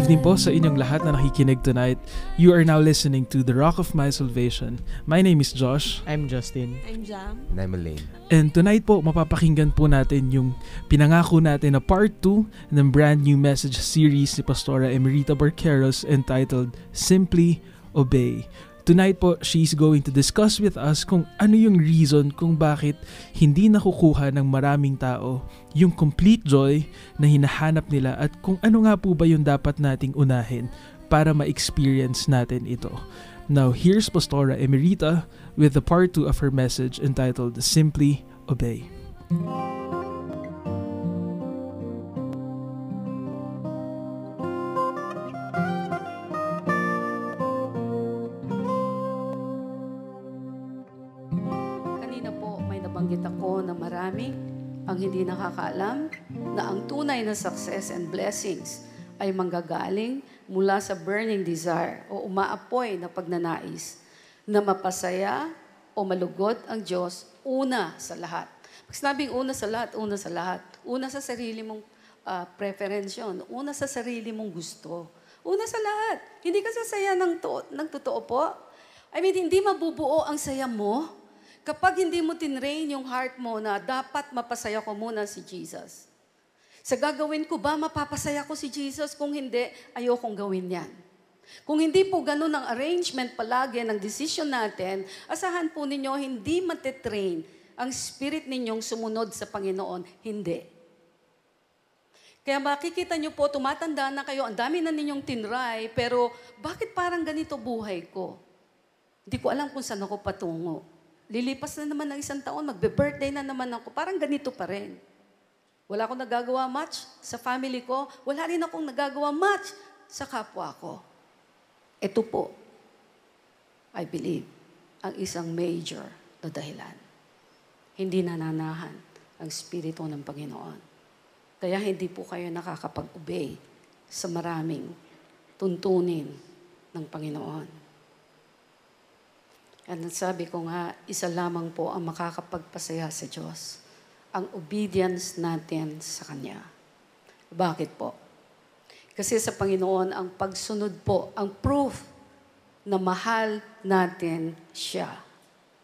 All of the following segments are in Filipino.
evening po sa inyong lahat na nakikinig tonight. You are now listening to The Rock of My Salvation. My name is Josh. I'm Justin. I'm Jam. And I'm Elaine. And tonight po, mapapakinggan po natin yung pinangako natin na part 2 ng brand new message series ni Pastora Emerita Barqueros entitled Simply Obey. Tonight po, she's going to discuss with us kung ano yung reason kung bakit hindi nakukuha ng maraming tao yung complete joy na hinahanap nila at kung ano nga po ba yung dapat nating unahin para ma-experience natin ito. Now, here's Pastora Emerita with the part 2 of her message entitled Simply Obey. Nabanggit ako na marami ang hindi nakakaalam na ang tunay na success and blessings ay manggagaling mula sa burning desire o umaapoy na pagnanais na mapasaya o malugod ang Diyos una sa lahat. Pag sinabing una sa lahat, una sa lahat. Una sa sarili mong preference yun. Una sa sarili mong gusto. Una sa lahat. Hindi ka sasaya ng totoo po. I mean, hindi mabubuo ang saya mo kapag hindi mo tinrain yung heart mo na dapat mapasaya ko muna si Jesus. Sa gagawin ko ba, mapapasaya ko si Jesus? Kung hindi, ayokong gawin yan. Kung hindi po ganun ang arrangement palagi ng decision natin, asahan po ninyo, hindi matitrain ang spirit ninyong sumunod sa Panginoon. Hindi. Kaya makikita nyo po, tumatanda na kayo, ang dami na ninyong tinry, pero bakit parang ganito buhay ko? Hindi ko alam kung saan ako patungo. Lilipas na naman ng isang taon, magbe-birthday na naman ako, parang ganito pa rin. Wala akong nagagawa much sa family ko, wala rin akong nagagawa much sa kapwa ko. Ito po, I believe, ang isang major na dahilan. Hindi nananahan ang Espiritu ng Panginoon. Kaya hindi po kayo nakakapag-obey sa maraming tuntunin ng Panginoon. At sabi ko nga, isa lamang po ang makakapagpasaya sa Diyos. Ang obedience natin sa Kanya. Bakit po? Kasi sa Panginoon, ang pagsunod po, ang proof na mahal natin siya.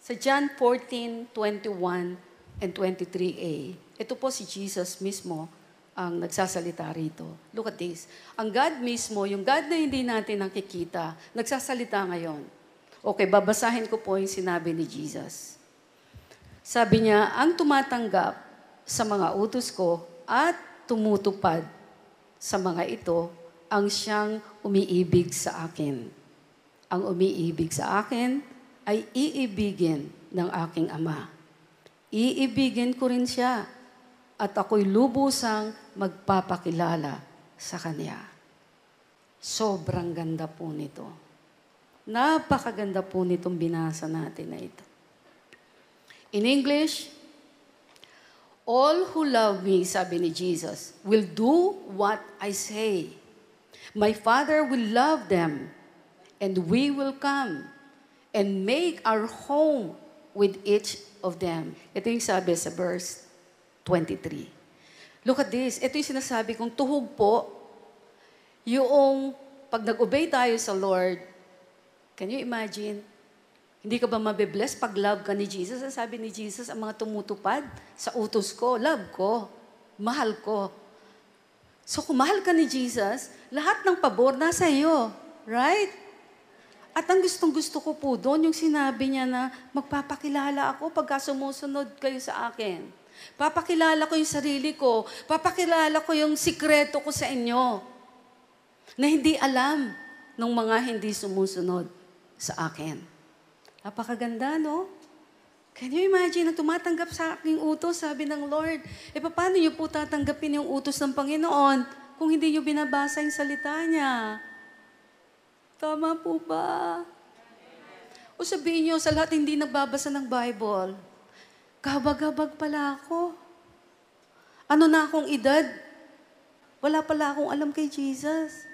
Sa John 14:21 and 23a, ito po si Jesus mismo ang nagsasalita rito. Look at this. Ang God mismo, yung God na hindi natin nakikita, nagsasalita ngayon. Okay, babasahin ko po yung sinabi ni Jesus. Sabi niya, ang tumatanggap sa mga utos ko at tumutupad sa mga ito, ang siyang umiibig sa akin. Ang umiibig sa akin ay iibigin ng aking Ama. Iibigin ko rin siya at ako'y lubusang magpapakilala sa Kanya. Sobrang ganda po nito. Napakaganda po nitong binasa natin na ito. In English, all who love me, sabi ni Jesus, will do what I say. My Father will love them, and we will come and make our home with each of them. Ito yung sabi sa verse 23. Look at this. Ito yung sinasabi kong tuhog po, yung pag nag-obey tayo sa Lord, can you imagine? Hindi ka ba mabibless pag love ka ni Jesus? Ang sabi ni Jesus, ang mga tumutupad sa utos ko, love ko, mahal ko. So kung mahal ka ni Jesus, lahat ng pabor nasa iyo. Right? At ang gustong-gusto ko po doon, yung sinabi niya na magpapakilala ako pagka sumusunod kayo sa akin. Papakilala ko yung sarili ko. Papakilala ko yung sikreto ko sa inyo na hindi alam ng mga hindi sumusunod sa akin. Napakaganda, no? Can you imagine, na tumatanggap sa aking utos, sabi ng Lord, paano niyo po tatanggapin yung utos ng Panginoon kung hindi niyo binabasa yung salita niya? Tama po ba? O sabihin niyo, sa lahat hindi nagbabasa ng Bible, kabag-habag pala ako. Ano na akong edad? Wala pala akong alam kay Jesus.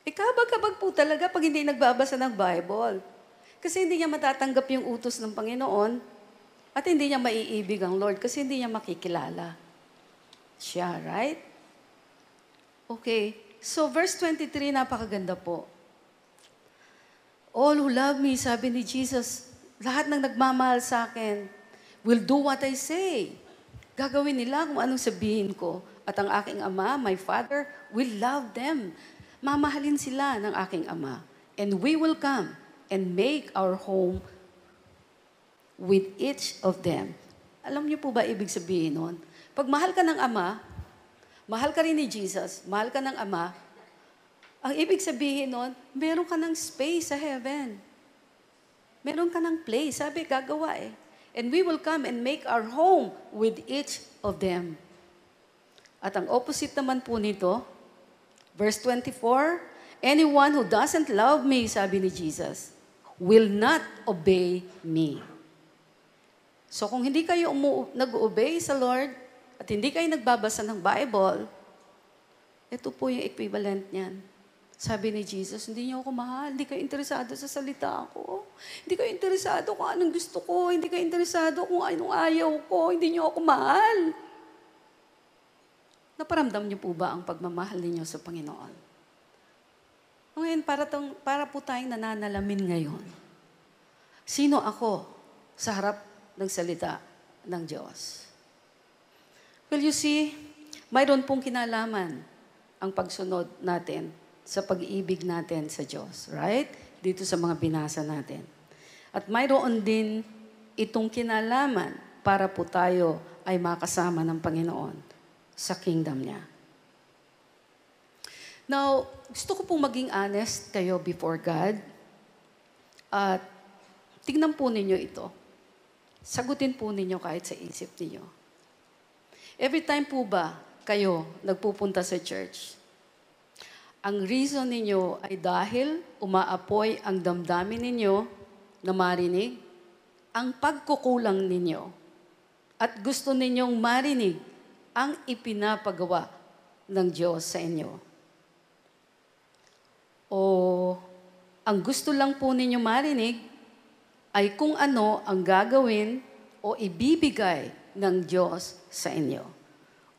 Kabag-kabag po talaga pag hindi nagbabasa ng Bible. Kasi hindi niya matatanggap yung utos ng Panginoon at hindi niya maiibig ang Lord kasi hindi niya makikilala siya, right? Okay. So verse 23, napakaganda po. All who love me, sabi ni Jesus, lahat ng nagmamahal sa akin, will do what I say. Gagawin nila kung anong sabihin ko. At ang aking Ama, my Father, will love them. Mamahalin sila ng aking Ama. And we will come and make our home with each of them. Alam niyo po ba ibig sabihin nun? Pag mahal ka ng Ama, mahal ka rin ni Jesus, mahal ka ng Ama, ang ibig sabihin nun, meron ka ng space sa heaven. Meron ka ng place. Sabi, gagawa eh. And we will come and make our home with each of them. At ang opposite naman po nito, verse 24, anyone who doesn't love me, sabi ni Jesus, will not obey me. So kung hindi kayo nag-obey sa Lord at hindi kayo nagbabasa ng Bible, ito po yung equivalent niyan. Sabi ni Jesus, hindi niyo ako mahal, hindi kayo interesado sa salita ko. Hindi kayo interesado kung anong gusto ko, hindi kayo interesado kung anong ayaw ko, hindi niyo ako mahal. Naparamdam niyo po ba ang pagmamahal ninyo sa Panginoon? Ngayon, para po tayong nananalamin ngayon. Sino ako sa harap ng salita ng Diyos? Well, you see, mayroon pong kinalaman ang pagsunod natin sa pag-ibig natin sa Diyos, right? Dito sa mga binasa natin. At mayroon din itong kinalaman para po tayo ay makasama ng Panginoon sa kingdom niya. Now, gusto ko pong maging honest kayo before God. At tignan po ninyo ito. Sagutin po ninyo kahit sa isip ninyo. Every time po ba kayo nagpupunta sa church, ang reason ninyo ay dahil umaapoy ang damdamin ninyo na marinig ang pagkukulang ninyo at gusto ninyong marinig ang ipinapagawa ng Diyos sa inyo. O ang gusto lang po ninyo marinig ay kung ano ang gagawin o ibibigay ng Diyos sa inyo.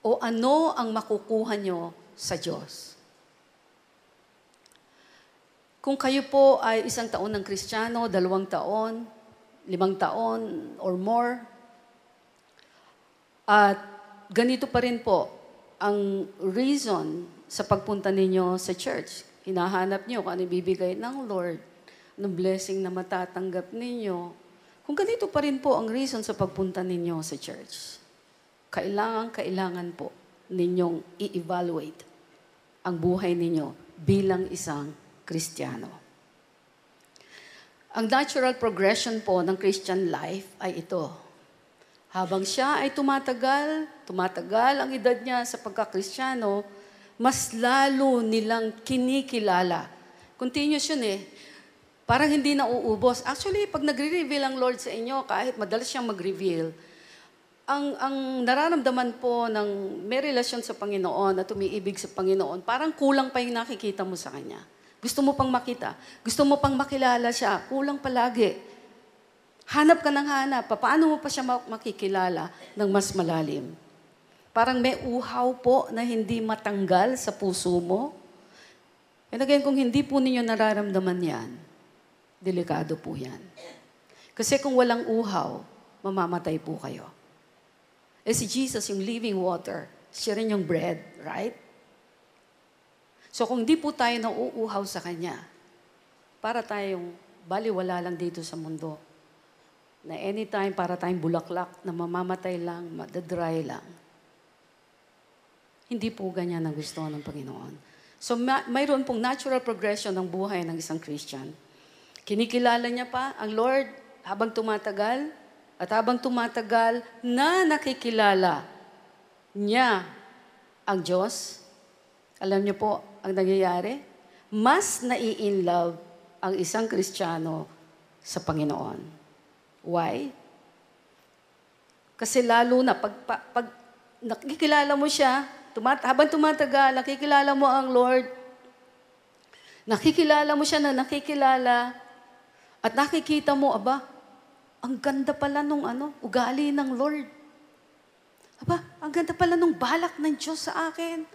O ano ang makukuha nyo sa Diyos. Kung kayo po ay 1 taon ng Kristiyano, 2 taon, 5 taon, or more, at ganito pa rin po ang reason sa pagpunta ninyo sa church. Hinahanap niyo kung ano ibibigay ng Lord, ng blessing na matatanggap ninyo. Kung ganito pa rin po ang reason sa pagpunta ninyo sa church, kailangan po ninyong i-evaluate ang buhay ninyo bilang isang Kristiyano. Ang natural progression po ng Christian life ay ito. Habang siya ay tumatagal ang edad niya sa pagka-Kristiyano, mas lalo nilang kinikilala. Continuous yun eh. Parang hindi nauubos. Actually, pag nagre-reveal ang Lord sa inyo, kahit madalas siyang mag-reveal, ang nararamdaman po ng may relasyon sa Panginoon at umiibig sa Panginoon, parang kulang pa yung nakikita mo sa Kanya. Gusto mo pang makita. Gusto mo pang makilala siya. Kulang palagi. Hanap ka ng hanap. Paano mo pa siya makikilala ng mas malalim? Parang may uhaw po na hindi matanggal sa puso mo. And again, kung hindi po ninyo nararamdaman yan, delikado po yan. Kasi kung walang uhaw, mamamatay po kayo. Eh si Jesus, yung living water, siya rin yung bread, right? So kung di po tayo nauuhaw sa Kanya, para tayong baliwala lang dito sa mundo, na anytime para tayong bulaklak na mamamatay lang, madadry lang. Hindi po ganyan ang gusto ng Panginoon. So mayroon pong natural progression ng buhay ng isang Christian. Kinikilala niya pa ang Lord habang tumatagal, at habang tumatagal na nakikilala niya ang Diyos, alam niyo po, ang nangyayari, mas nai-inlove ang isang Kristiyano sa Panginoon. Why? Kasi lalo na, pag nakikilala mo siya, habang tumatagal, nakikilala mo ang Lord, nakikilala mo siya na nakikilala, at nakikita mo, aba, ang ganda pala nung ugali ng Lord. Aba, ang ganda pala nung balak ng Diyos sa akin.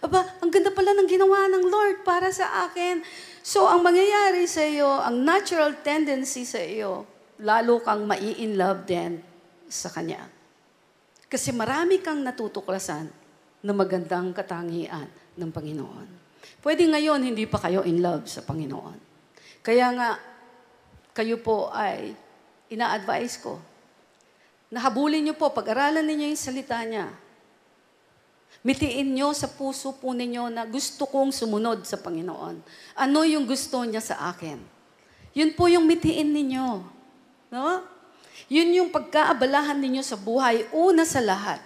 Aba, ang ganda pala ng ginawa ng Lord para sa akin. So, ang mangyayari sa iyo, ang natural tendency sa iyo, lalo kang mai-in love din sa Kanya. Kasi marami kang natutuklasan na magandang katangian ng Panginoon. Pwede ngayon, hindi pa kayo in love sa Panginoon. Kaya nga, kayo po ay ina-advise ko, nahabulin niyo po, pag-aralan ninyo yung salita niya. Mitiin niyo sa puso po ninyo na gusto kong sumunod sa Panginoon. Ano yung gusto niya sa akin? Yun po yung mitiin ninyo. No? Yun yung pagkaabalahan ninyo sa buhay, una sa lahat.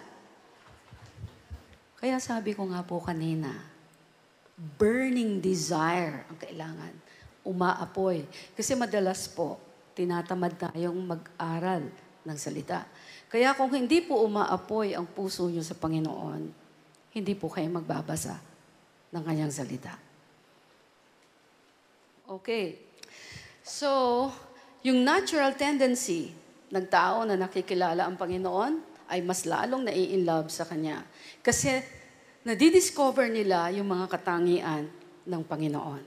Kaya sabi ko nga po kanina, burning desire ang kailangan. Umaapoy. Kasi madalas po, tinatamad tayong mag-aral ng salita. Kaya kung hindi po umaapoy ang puso niyo sa Panginoon, hindi po kayo magbabasa ng kanyang salita. Okay. So, yung natural tendency ng tao na nakikilala ang Panginoon ay mas lalong nai-inlove sa Kanya. Kasi nadidiscover nila yung mga katangian ng Panginoon.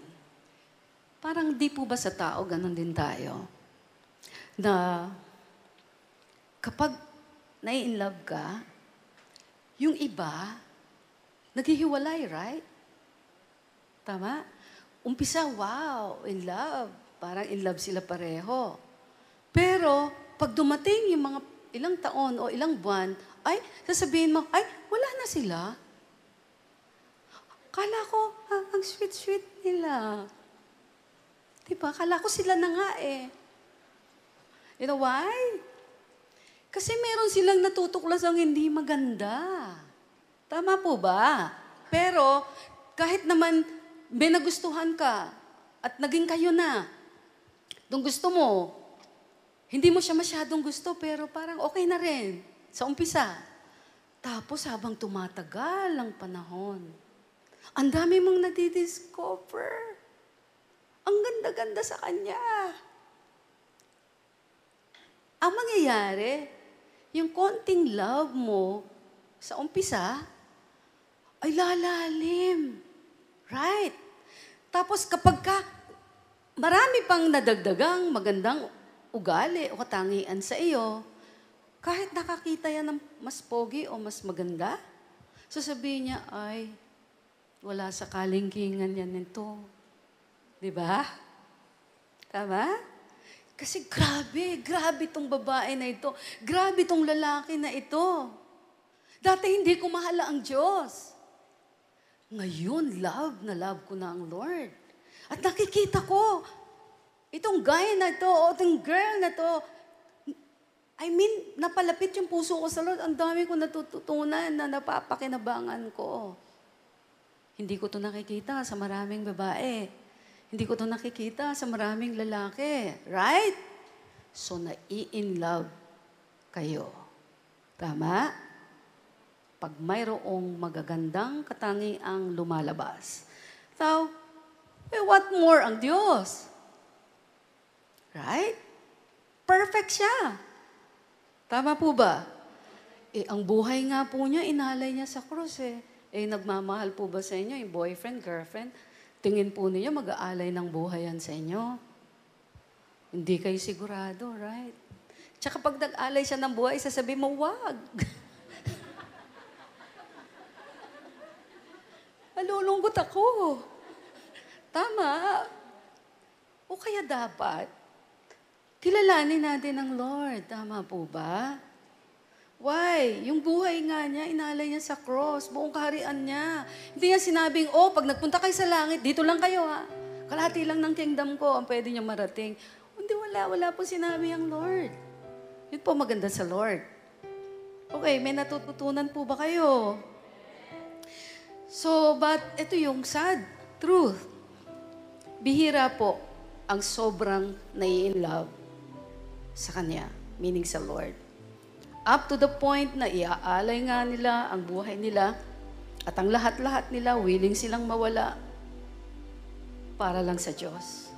Parang di po ba sa tao, ganun din tayo? Na kapag nai-inlove ka, yung iba, naghihiwalay, right? Tama? Umpisa, wow, in love. Parang in love sila pareho. Pero, pag dumating yung mga ilang taon o ilang buwan, ay, sasabihin mo, ay, wala na sila. Kala ko, ang sweet-sweet nila. Diba? Kala ko sila na nga eh. You know why? Kasi meron silang natutuklasang hindi maganda. Tama po ba? Pero, kahit naman may nagustuhan ka at naging kayo na, nung gusto mo, hindi mo siya masyadong gusto, pero parang okay na rin sa umpisa. Tapos habang tumatagal ang panahon, ang dami mong nadidiscover. Ang ganda-ganda sa kanya. Ang mangyayari, yung konting love mo sa umpisa, ay lalalim. Right? Tapos kapag marami pang nadagdagang magandang ugali o katangian sa iyo, kahit nakakita yan ng mas pogi o mas maganda, sasabihin niya, ay, wala sa kalingkingan yan nito. Diba? Tama? Kasi grabe itong babae na ito. Grabe itong lalaki na ito. Dati hindi ko mahala ang Diyos. Ngayon, love na love ko na ang Lord. At nakikita ko, itong guy na ito, o itong girl na ito, napalapit yung puso ko sa Lord. Ang dami ko natututunan na napapakinabangan ko. Hindi ko ito nakikita sa maraming babae. Hindi ko ito nakikita sa maraming lalaki. Right? So, nai-in love kayo. Tama? Pag mayroong magagandang katangiang lumalabas. So, what more ang Diyos? Right? Perfect siya. Tama po ba? Ang buhay nga po niya, inalay niya sa krus eh. Nagmamahal po ba sa inyo yung boyfriend, girlfriend? Tingin po niyo mag-aalay ng buhay yan sa inyo. Hindi kayo sigurado, right? Tsaka pag nag-alay siya ng buhay, sasabihin mo, wag. Nalulungkot ako. Tama. O kaya dapat, kilalanin natin ang Lord. Tama po ba? Why? Yung buhay nga niya, inalay niya sa cross, buong kaharian niya. Hindi niya sinabing, pag nagpunta kayo sa langit, dito lang kayo ha. Kalahati lang ng kingdom ko ang pwede niya marating. Hindi, wala po sinabi ang Lord. Yun po maganda sa Lord. Okay, may natututunan po ba kayo? So, but ito yung sad truth. Bihira po ang sobrang nai-inlove sa Kanya, meaning sa Lord. Up to the point na iaalay nga nila ang buhay nila at ang lahat-lahat nila willing silang mawala para lang sa Diyos.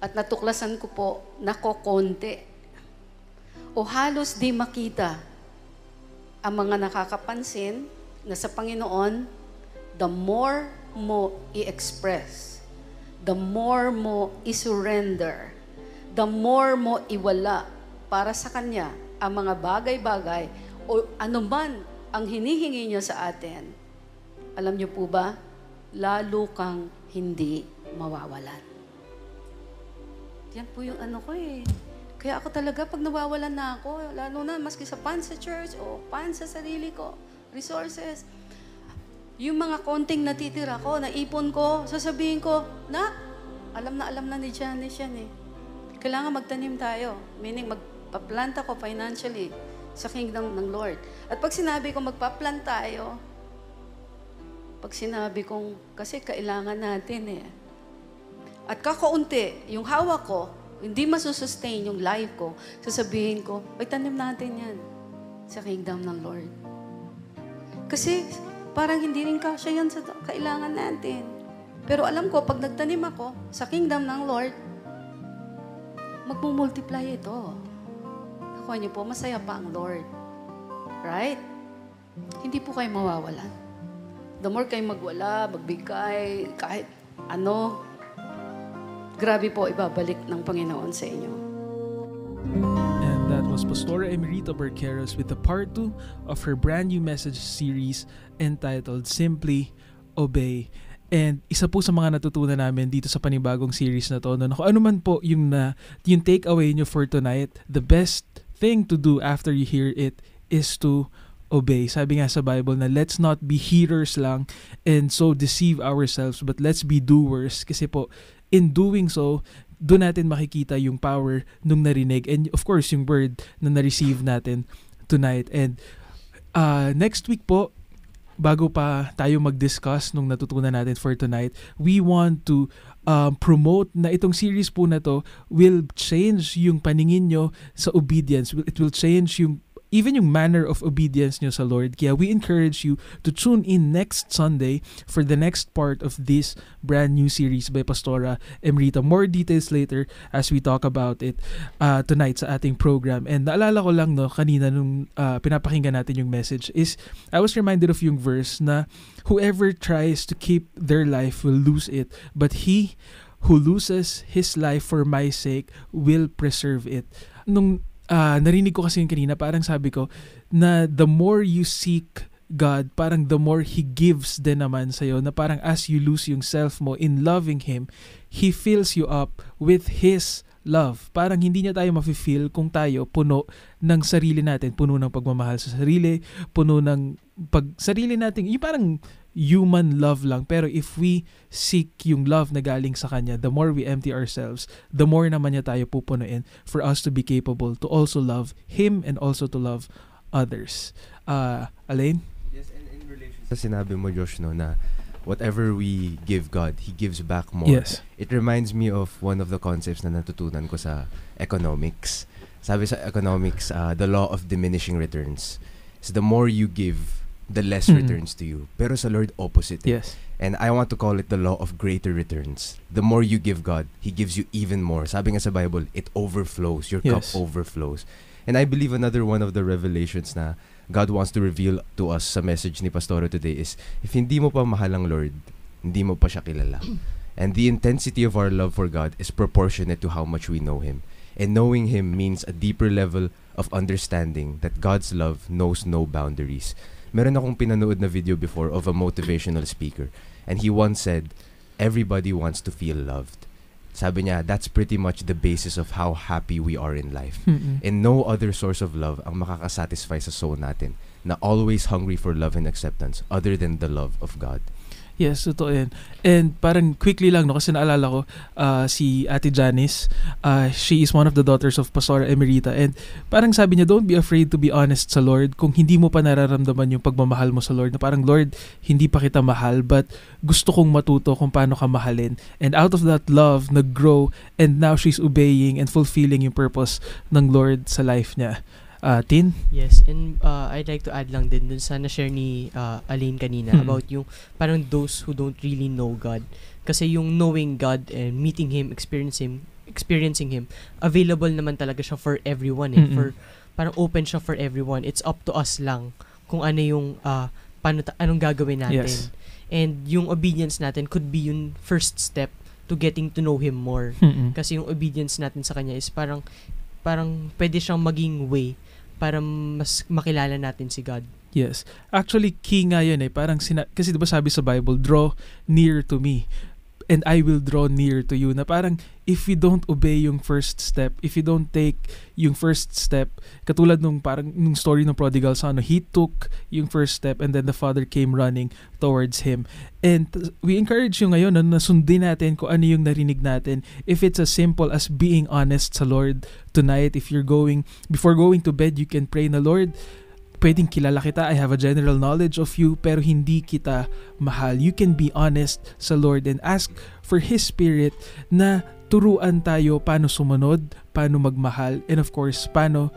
At natuklasan ko po, nakokonti o halos di makita ang mga nakakapansin na sa Panginoon the more mo i-express, the more mo i-surrender, the more mo iwala para sa Kanya ang mga bagay-bagay o anuman ang hinihingi niya sa atin, alam niyo po ba, lalo kang hindi mawawalan. Yan po yung ano ko eh. Kaya ako talaga, pag nawawalan na ako, lalo na maski sa pan sa church o pan sa sarili ko, resources, yung mga konting natitira ko, naipon ko, sasabihin ko, alam na ni Janice yan eh. Kailangan magtanim tayo. Meaning, magpa-plant ako financially sa kingdom ng Lord. At pag sinabi ko magpa-plant tayo, pag sinabi kong, kasi kailangan natin eh. At kakaunti, yung hawak ko, hindi masusustain yung life ko, sasabihin ko, ay tanim natin yan sa kingdom ng Lord. Kasi parang hindi rin kasya yan sa kailangan natin. Pero alam ko, pag nagtanim ako sa kingdom ng Lord, magmumultiply ito. Nakuha niyo po, masaya pa ang Lord. Right? Hindi po kayo mawawalan. The more kayo magwala, magbigay, kahit ano, grabe po ibabalik ng Panginoon sa inyo. And that was Pastora Emerita Barqueros with the part 2 of her brand new message series entitled Simply Obey. And isa po sa mga natutunan namin dito sa panibagong series na to, no, kung ano man po yung take away nyo for tonight, the best thing to do after you hear it is to obey. Sabi nga sa Bible na let's not be hearers lang and so deceive ourselves, but let's be doers. Kasi po, in doing so, doon natin makikita yung power nung narinig and of course yung word na na-receive natin tonight. And next week po, bago pa tayo mag-discuss nung natutunan natin for tonight, we want to promote na itong series po na to will change yung paningin nyo sa obedience. It will change even yung manner of obedience nyo sa Lord. Kaya we encourage you to tune in next Sunday for the next part of this brand new series by Pastora Emerita. More details later as we talk about it tonight sa ating program. And naalala ko lang kanina nung pinapakinggan natin yung message is I was reminded of yung verse na whoever tries to keep their life will lose it, but he who loses his life for my sake will preserve it. Nung narinig ko kasi yung kanina, parang sabi ko na the more you seek God, parang the more He gives din naman sa'yo, na parang as you lose yung self mo in loving Him, He fills you up with His love. Parang hindi niya tayo mafe-feel kung tayo puno ng sarili natin, puno ng pagmamahal sa sarili, puno ng sarili natin, yung parang human love lang. Pero if we seek yung love na galing sa Kanya, the more we empty ourselves, the more naman niya tayo pupunuin for us to be capable to also love Him and also to love others. Alain? Yes, and in relation sa sinabi mo, Josh, no, na whatever we give God, He gives back more. Yes. It reminds me of one of the concepts na natutunan ko sa economics. Sabi sa economics, the law of diminishing returns. So the more you give, the less returns to you. Pero sa Lord, opposite. Yes. And I want to call it the law of greater returns. The more you give God, He gives you even more. Sabi nga sa Bible, it overflows. Your cup overflows. And I believe another one of the revelations na God wants to reveal to us sa message ni Pastora today is, if hindi mo pa mahal ang Lord, hindi mo pa siya kilala. And the intensity of our love for God is proportionate to how much we know Him. And knowing Him means a deeper level of understanding that God's love knows no boundaries. Meron akong pinanood na video before of a motivational speaker. And he once said, everybody wants to feel loved. Sabi niya, that's pretty much the basis of how happy we are in life. And no other source of love ang makakasatisfy sa soul natin na always hungry for love and acceptance other than the love of God. Yes, totoo yan. And parang quickly lang, kasi naalala ko si Ate Janice, she is one of the daughters of Pastora Emerita, and parang sabi niya, don't be afraid to be honest sa Lord kung hindi mo pa nararamdaman yung pagmamahal mo sa Lord, na parang, Lord, hindi pa kita mahal, but gusto kong matuto kung paano ka mahalin. And out of that love, nag-grow, and now she's obeying and fulfilling yung purpose ng Lord sa life niya. Tin? Yes, and I'd like to add lang din dun sa na-share ni Aline kanina about yung parang those who don't really know God. Kasi yung knowing God and meeting Him, experiencing Him, available naman talaga siya for everyone. Parang open siya for everyone. It's up to us lang kung ano yung anong gagawin natin. Yes. And yung obedience natin could be yung first step to getting to know Him more. Kasi yung obedience natin sa Kanya is parang pwede siyang maging way para mas makilala natin si God. Yes. Actually, key nga yun eh. Parang kasi diba sabi sa Bible, draw near to me and I will draw near to you. Na parang if you don't obey yung first step, if you don't take yung first step, katulad nung parang nung story ng prodigal son, he took yung first step and then the father came running towards him. And we encourage you ngayon na sundin natin kung ano yung narinig natin. If it's as simple as being honest sa Lord tonight, if you're before going to bed, you can pray na, Lord, pwedeng kilala kita, I have a general knowledge of you, pero hindi kita mahal. You can be honest sa Lord and ask for His Spirit na turuan tayo paano sumunod, paano magmahal, and of course, paano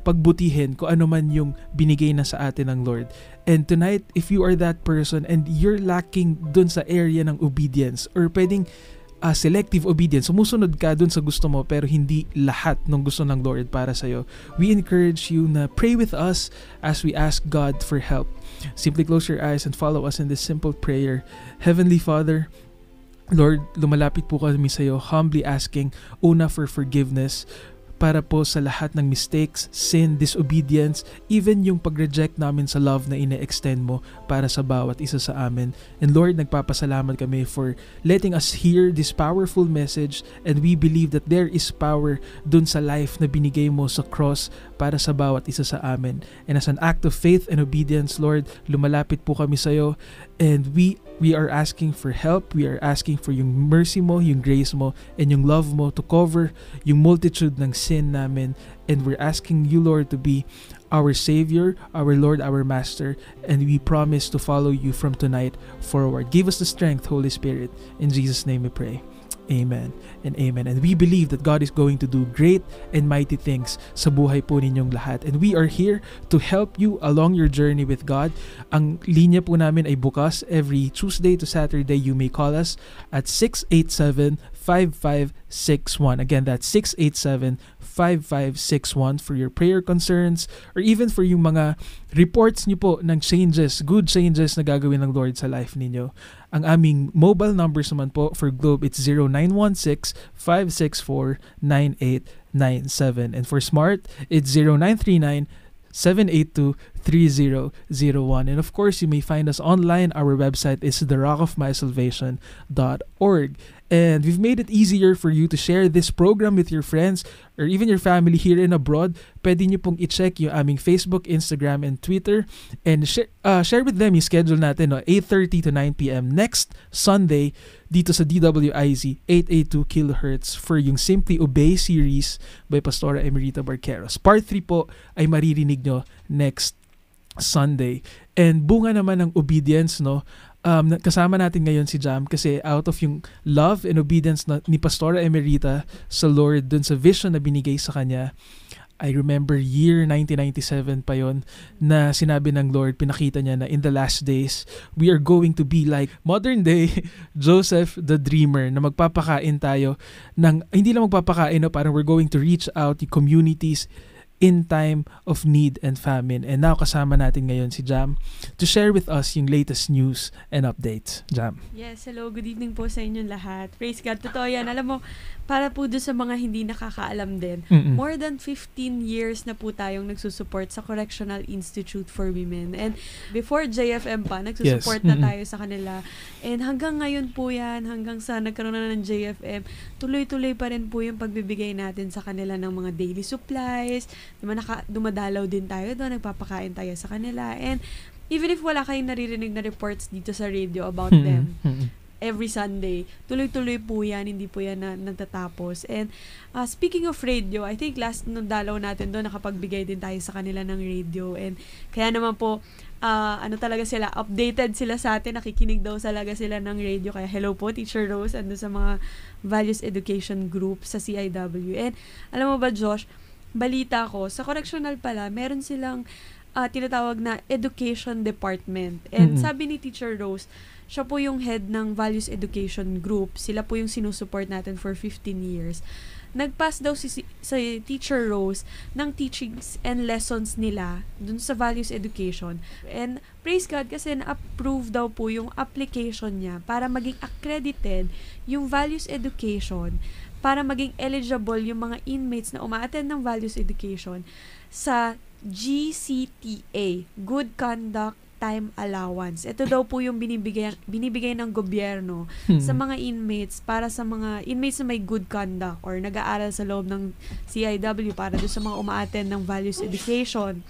pagbutihin kung ano man yung binigay na sa atin ng Lord. And tonight, if you are that person and you're lacking dun sa area ng obedience, or pwedeng selective obedience, sumusunod ka dun sa gusto mo pero hindi lahat ng gusto ng Lord para sa'yo, we encourage you na pray with us as we ask God for help. Simply close your eyes and follow us in this simple prayer. Heavenly Father, Lord, lumalapit po kami sa'yo, humbly asking, una, for forgiveness para po sa lahat ng mistakes, sin, disobedience, even yung pag-reject namin sa love na ine-extend mo para sa bawat isa sa amin. And Lord, nagpapasalamat kami for letting us hear this powerful message, and we believe that there is power dun sa life na binigay mo sa cross para sa bawat isa sa amin. And as an act of faith and obedience, Lord, lumalapit po kami sa'yo, and we are asking for help. We are asking for yung mercy mo, yung grace mo, and yung love mo to cover yung multitude ng sin namin. And we're asking you, Lord, to be our Savior, our Lord, our Master, and we promise to follow you from tonight forward. Give us the strength, Holy Spirit. In Jesus' name we pray. Amen and amen. And we believe that God is going to do great and mighty things sa buhay po ninyong lahat. And we are here to help you along your journey with God. Ang linya po namin ay bukas every Tuesday to Saturday. You may call us at 687-5561. Again, that's 687-5561 for your prayer concerns, or even for yung mga reports niyo po ng changes, good changes na gagawin ng Lord sa life ninyo. Ang aming mobile numbers naman po for Globe, it's 0916-564-9897. And for Smart, it's 0939-782-3001. And of course, you may find us online. Our website is therockofmysalvation.org. And we've made it easier for you to share this program with your friends or even your family here and abroad. Pwede nyo pong i-check yung aming Facebook, Instagram, and Twitter. And share with them yung schedule natin, 8:30 to 9 p.m. next Sunday dito sa DWIZ 882 kHz for yung Simply Obey series by Pastora Emerita Barqueros. Part 3 po ay maririnig nyo next Sunday. And bunga naman ng obedience, kasama natin ngayon si Jam kasi out of yung love and obedience ni Pastora Emerita sa Lord dun sa vision na binigay sa kanya. I remember year 1997 pa yon na sinabi ng Lord, pinakita niya na in the last days, we are going to be like modern day Joseph the Dreamer, na magpapakain tayo ng, hindi lang magpapakain, parang we're going to reach out to communities in time of need and famine. And now kasama natin ngayon si Jam to share with us yung latest news and updates. Jam. Yes, hello. Good evening po sa inyong lahat. Praise God. Totoo yan. Alam mo, para po doon sa mga hindi nakakaalam din, more than 15 years na po tayong nagsusupport sa Correctional Institute for Women. And before JFM pa, nagsusupport na tayo sa kanila. And hanggang ngayon po yan, hanggang sa nagkaroon na ng JFM, tuloy-tuloy pa rin po yung pagbibigay natin sa kanila ng mga daily supplies. Diba, dumadalaw din tayo doon, nagpapakain tayo sa kanila. And even if wala kayong naririnig na reports dito sa radio about them, every Sunday, tuloy-tuloy po yan, hindi po yan natatapos. And speaking of radio, I think last nung dalaw natin doon, nakapagbigay din tayo sa kanila ng radio. And kaya naman po, talaga sila, updated sila sa atin, nakikinig daw talaga sila ng radio. Kaya hello po, Teacher Rose, ando sa mga Values Education Group sa CIW. And alam mo ba, Josh, balita ko, sa correctional pala, meron silang tinatawag na education department. And sabi ni Teacher Rose, Siya po yung head ng Values Education Group. Sila po yung sinusupport natin for 15 years. Nagpass daw si Teacher Rose ng teachings and lessons nila dun sa Values Education. And praise God kasi na-approve daw po yung application niya para maging accredited yung Values Education, para maging eligible yung mga inmates na uma-attend ng Values Education sa GCTA, Good Conduct Time Allowance. Ito daw po yung binibigay ng gobyerno sa mga inmates, para sa mga inmates na may good conduct or nag-aaral sa loob ng CIW, para doon sa mga uma-attend ng Values Education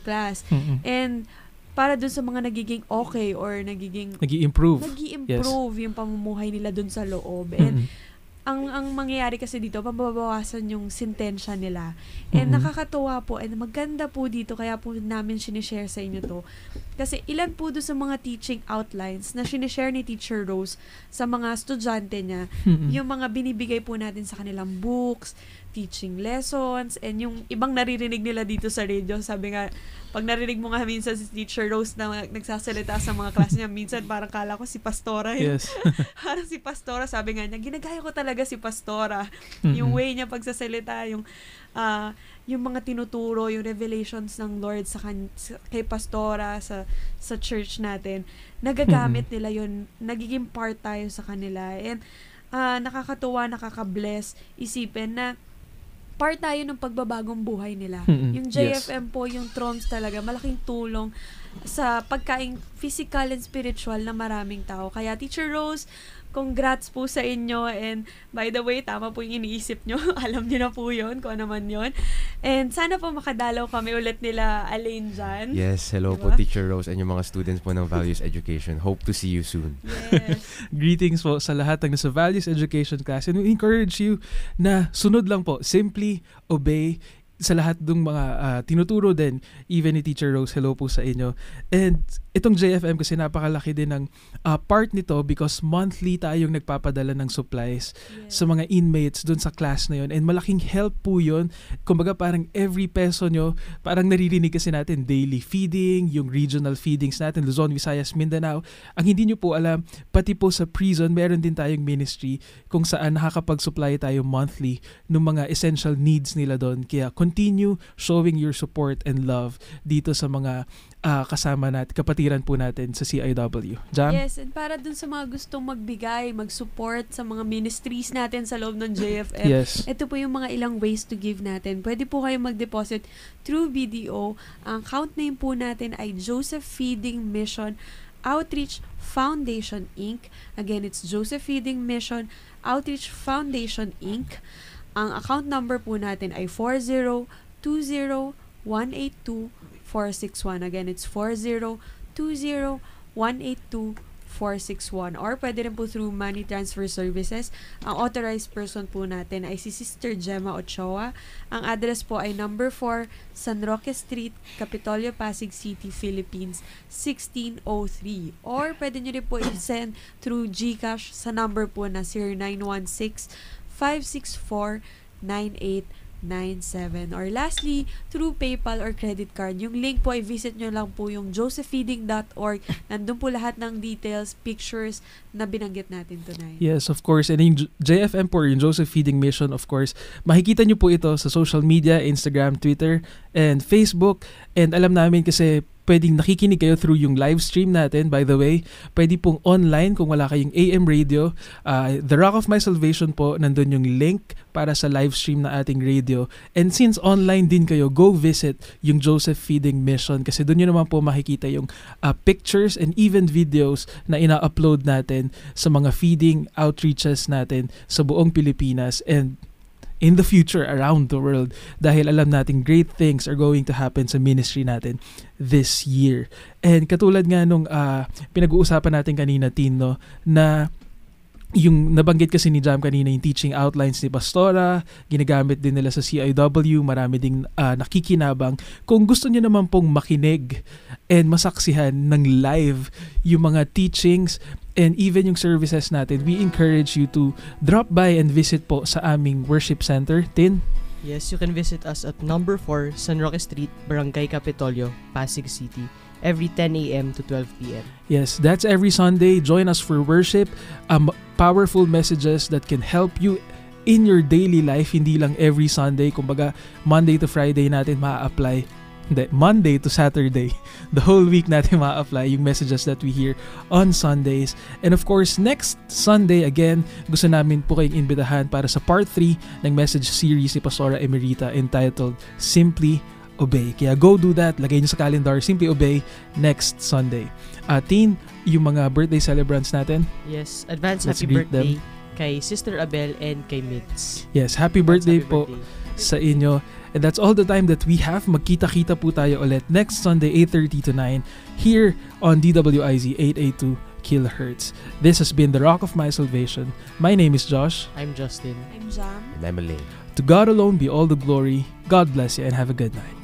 class. And para doon sa mga nagiging okay or nag-i-improve yung pamumuhay nila doon sa loob. And ang mangyayari kasi dito, pababawasan yung sentensya nila. And nakakatuwa po, and maganda po dito, kaya po namin sinishare sa inyo to. Kasi ilan po doon sa mga teaching outlines na sinishare ni Teacher Rose sa mga estudyante niya, yung mga binibigay po natin sa kanilang books, teaching lessons, and yung ibang naririnig nila dito sa radio. Sabi nga, pag narinig mo nga minsan si Teacher Rose na nagsasalita sa mga klase niya, minsan parang kala ko si Pastora. Yes. Parang si Pastora, sabi nga niya, ginagaya ko talaga si Pastora. Yung way niya pagsasalita, yung mga tinuturo, yung revelations ng Lord kay Pastora sa church natin, nagagamit nila yun, nagiging part tayo sa kanila. And nakakatuwa, nakaka-bless isipin na part tayo ng pagbabagong buhay nila. Yung JFM po, yung Troms talaga, malaking tulong sa pagkaing physical and spiritual na maraming tao. Kaya Teacher Rose, congrats po sa inyo. And by the way, tama po yung iniisip nyo. Alam nyo na po yun, kung ano man yun. And sana po makadalaw kami ulit nila Alain dyan. Yes, hello po Teacher Rose and yung mga students po ng Values Education. Hope to see you soon. Yes. Greetings po sa lahat ng nasa Values Education class. And we encourage you na sunod lang po. Simply obey sa lahat ng mga tinuturo din, even ni Teacher Rose. Hello po sa inyo. And itong JFM kasi napakalaki din ng part nito because monthly tayong nagpapadala ng supplies sa mga inmates dun sa class na yun. And malaking help po yun. Kumbaga parang every peso nyo, parang naririnig kasi natin daily feeding, yung regional feedings natin, Luzon, Visayas, Mindanao. Ang hindi nyo po alam, pati po sa prison, meron din tayong ministry kung saan nakakapag-supply tayo monthly ng mga essential needs nila doon. Kaya continue showing your support and love dito sa mga kasama natin, kapatiran po natin sa CIW. Jam? Yes, and para dun sa mga gustong magbigay, mag-support sa mga ministries natin sa loob ng JFM, ito po yung mga ilang ways to give natin. Pwede po kayo mag-deposit through BDO. Ang account name po natin ay Joseph Feeding Mission Outreach Foundation Inc. Again, it's Joseph Feeding Mission Outreach Foundation Inc. Ang account number po natin ay 4020182461. Again, it's 4020182461. Or pwede rin po through money transfer services. Ang authorized person po natin ay si Sister Gemma Ochoa. Ang address po ay number 4 San Roque Street, Capitolio, Pasig City, Philippines, 1603. Or pwede nyo rin po i-send through GCash sa number po na 0916-564-9897. Or lastly, through PayPal or credit card. Yung link po ay visit nyo lang po yung josephfeeding.org. Nandun po lahat ng details, pictures na binanggit natin tonight. Yes, of course. And yung JFM po, yung Joseph Feeding Mission, of course, makikita nyo po ito sa social media, Instagram, Twitter, and Facebook. And alam namin kasi pwedeng nakikinig kayo through yung live stream natin. By the way, pwede pong online kung wala kayong AM radio. The Rock of My Salvation po, nandun yung link para sa live stream na ating radio. And since online din kayo, go visit yung Joseph Feeding Mission kasi doon nyo naman po makikita yung pictures and even videos na ina-upload natin sa mga feeding outreaches natin sa buong Pilipinas and in the future around the world, dahil alam natin great things are going to happen sa ministry natin this year. And katulad nga nung pinag-uusapan natin kanina, Tino, na yung nabanggit kasi ni Jam kanina yung teaching outlines ni Pastora, ginagamit din nila sa CIW, marami ding nakikinabang. Kung gusto niyo naman pong makinig and masaksihan ng live yung mga teachings and even yung services natin, we encourage you to drop by and visit po sa aming worship center. Tin? Yes, you can visit us at number 4 San Roque Street, Barangay Capitolio, Pasig City. every 10 a.m. to 12 p.m. Yes, that's every Sunday. Join us for worship. Powerful messages that can help you in your daily life, hindi lang every Sunday. Kumbaga, Monday to Friday natin ma-apply. Hindi, Monday to Saturday. The whole week natin ma-apply yung messages that we hear on Sundays. And of course, next Sunday, again, gusto namin po kayong imbitahan para sa part 3 ng message series ni Pastora Emerita entitled Simply Obey. Kaya go do that. Lagay nyo sa calendar, Simply Obey, next Sunday. Teen, yung mga birthday celebrants natin. Yes, advance Let's happy greet birthday them. kay Sister Abel and kay Mitz. Yes, happy birthday po sa inyo. And that's all the time that we have. Magkita-kita po tayo ulit next Sunday, 8:30 to 9, here on DWIZ 882 kHz. This has been the Rock of My Salvation. My name is Josh. I'm Justin. I'm Jam. And I'm Elaine. To God alone be all the glory. God bless you and have a good night.